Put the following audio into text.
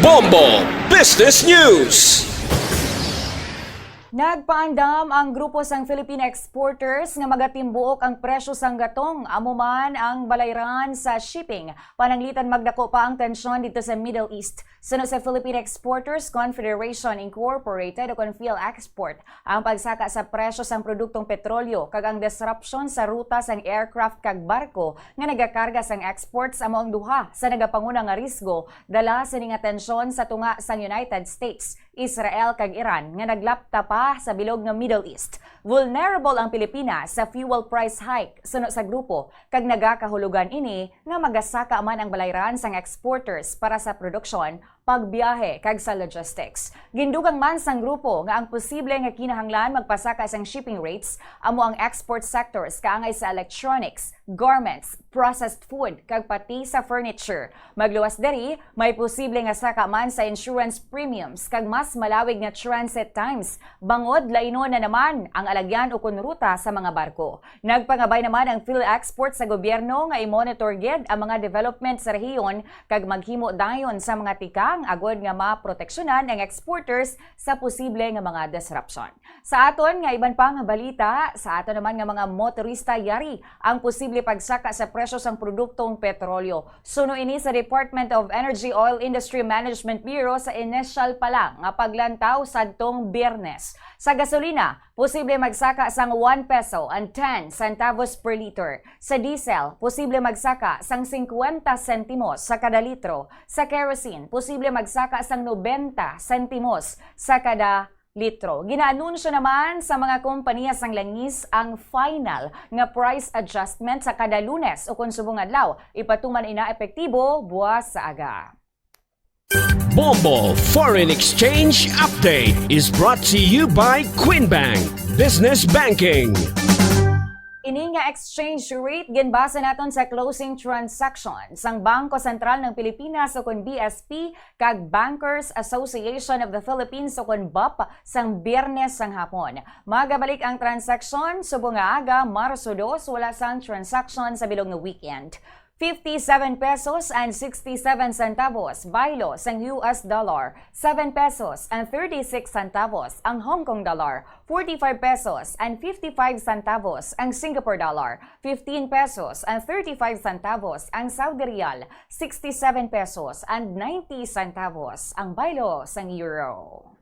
Bombo Business News. Nagpaandam ang grupo sang Philippine exporters nga magatimbuok ang presyo sang gatong amuman ang balayran sa shipping. Pananglitan magdako pa ang tensyon dito sa Middle East. Suno sa Philippine Exporters Confederation Incorporated o PhilExport ang pagsaka sa presyo sang produktong petrolyo kag ang disruption sa ruta sang aircraft kag barko nga nagakarga sang exports amo ang duha sa nagapanguna nga risgo dala sa nga tensyon sa tunga sang United States, Israel kag Iran nga naglapta pa sa bilog nga Middle East. Vulnerable ang Pilipinas sa fuel price hike suno sa grupo kag nagakahulugan ini nga magasaka man ang balayran sang exporters para sa produksyon, pagbiyahe kag sa logistics. Gindugang man sang grupo nga ang posible nga kinahanglan magpasaka sang shipping rates amo ang export sectors kaangay sa electronics, garments, processed food kag pati sa furniture. Magluwas diri, may posible nga saka man sa insurance premiums kag mas malawig nga transit times. Bangud lainon na naman ang alagyan o ruta sa mga barko. Nagpangabay naman ang PhilExport sa gobyerno nga i-monitor gid ang mga development sa rehiyon kag maghimo dayon sa mga tikang agod nga maproteksyonan ang exporters sa posible nga mga disruption. Sa aton nga iban pang balita, sa aton naman nga mga motorista yari ang posible pagsaka sa presyo sang produktong petrolyo. Suno ini sa Department of Energy Oil Industry Management Bureau sa initial pa lang nga paglantaw sadtong Biyernes. Sa gasolina, posible magsaka sang 1 peso and 10 centavos per liter. Sa diesel, posible magsaka sang 50 sentimos sa kada litro. Sa kerosene, posible magsaka sang 90 sentimos sa kada litro. Ginaanunsyo naman sa mga kompanya sang langis ang final nga price adjustment sa kada Lunes o kung subong adlaw. Ipatuman ina epektibo buwas sa aga. Bombo Foreign Exchange Update is brought to you by Quinbank Business Banking. Ini nga exchange rate ginbasa naton sa closing transaction sang Bangko Sentral ng Pilipinas o kun BSP kag Bankers Association of the Philippines o kun BAP sang Biyernes sang hapon. Magabalik ang transaction subong nga aga Marso 2 wala sang transaction sa bilog nga weekend. 57 pesos and 67 centavos baylo sang US dollar, 7 pesos and 36 centavos ang Hong Kong dollar, 45 pesos and 55 centavos ang Singapore dollar, 15 pesos and 35 centavos ang Saudi Riyal, 67 pesos and 90 centavos ang baylo sang euro.